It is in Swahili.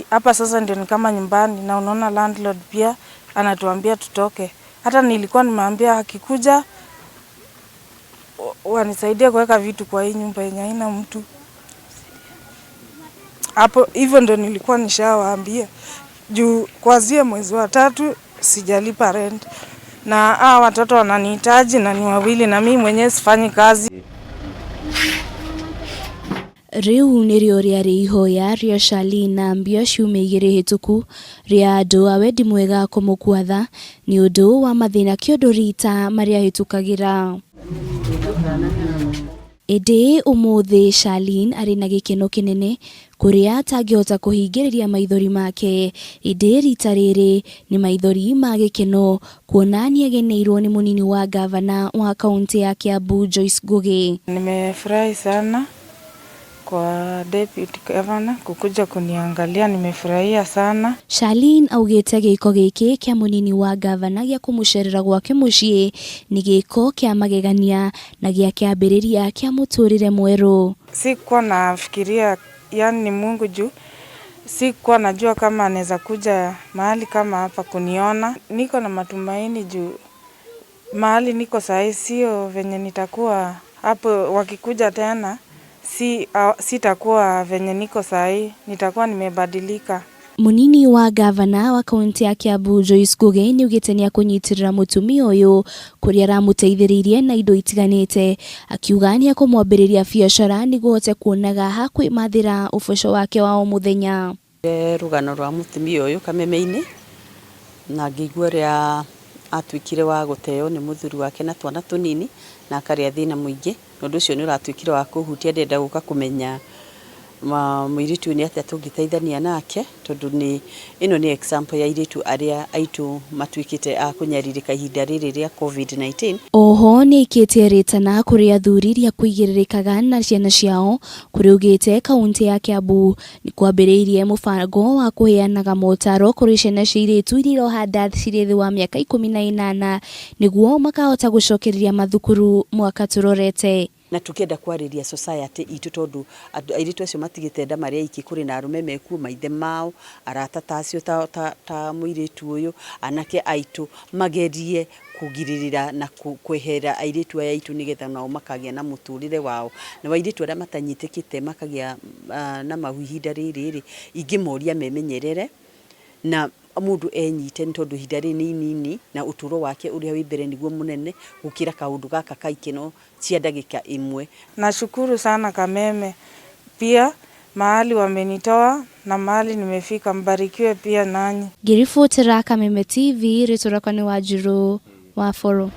Hapa sasa ndio ni kama nyumbani, na unaona landlord pia anatuambia tutoke. Hata nilikuwa nimeambia akikuja wanisaidie kuweka vitu kwa hii nyumba yenye haina mtu. Hapo hivyo ndio nilikuwa nishawaambia. Juu kuanzia mwezi wa 3 sijalipa rent. Na watoto wananihitaji na ni wawili na mimi mwenyewe sifanyi kazi. Riu nirio riari ihoya ria Charlene na mbio ciumia 2 hituku ria andu a wendi mwega kumukwatha ni undu wa mathina kiondo rita maria hitukagira. Ede umuthi Charlene ari na gikeno kinene kuria atangihota kuhingiriria maithori make. Ede rita riri ni maithori ma gikeno kuona ni ageneirwo ni munini wa ngavana wa kaunti ya Kiambu Joyce Ngugi. Nimefurahi sana kwa deputy governor kukuja kuniangalia, nimefurahia sana. Charlene augite giko giki kia munini wa ngavana gia kumucerera gwake mucii ni giko kia magegania na gia kiambiriria kia muturire mweru. Sikuwa nafikiria yani ni Mungu juu. Sikuwa najua kama anaweza kuja mahali kama hapa kuniona. Niko na matumaini juu mahali niko sahi sio venye nitakuwa hapo wakikuja tena. Sitakuwa venye niko sahi, nitakuwa nimebadilika. Munini wa ngavana wa kaunti ya Kiambu Joyce Ngugi ni ugite ni akunyitirira mutumia uyu kuria aramuteithiririe na indo itiganite, akiuga ni akumwambiriria biashara niguo ote kuonaga hakwi mathira uboco wake wa o muthenya. Rugano rwa mutumia uyu kameme-ini na ngigua ria atwikire wa guteo ni muthuri wake na twana tunini na akaria thina muingi. Nondu ucio ni uratwikire wa kuhutia ndenda guka kumenya muiritu ni atia tungiteithania nake, tondu ni ino ni example ya iritu aria aitu matwikite a kunyaririka ihinda riri ria COVID-19. Oho ni ikitie ritana kuri athuri ria kuigiririkaga na ciana ciao kuri ugite kaunti ya Kiambu ni kwambiriirie mubango wa kuheanaga motaro kuri ciana cia iritu iria irohanda ciri thi wa miaka 18 niguo makahota gucokereria mathukuru mwaka turorete. Na tukienda kwariria society itu tondu airitu acio matigite nda maria iki kuri na arume meku maithe mao arata tacio ta muiritu uyu anake aitu magerie kugiririra na kwehera airitu aya aitu nigetha nao makagia na muturire wao na airitu aria matanyitikite makagia na mahuhinda riri ingimoria memenyerere na mundu enyite tondu ihinda ri nini na uturo wake uria wi mbere niguo munene gukira kaundu gaka kaikino cia ndagika imwe. Nashukuru sana Kameme pia mahali wamenitoa na mahali nimefika, mbarikiwe pia nanyi. Ngiribotera Kameme TV ritoraka ni Wanjiru wa Foro.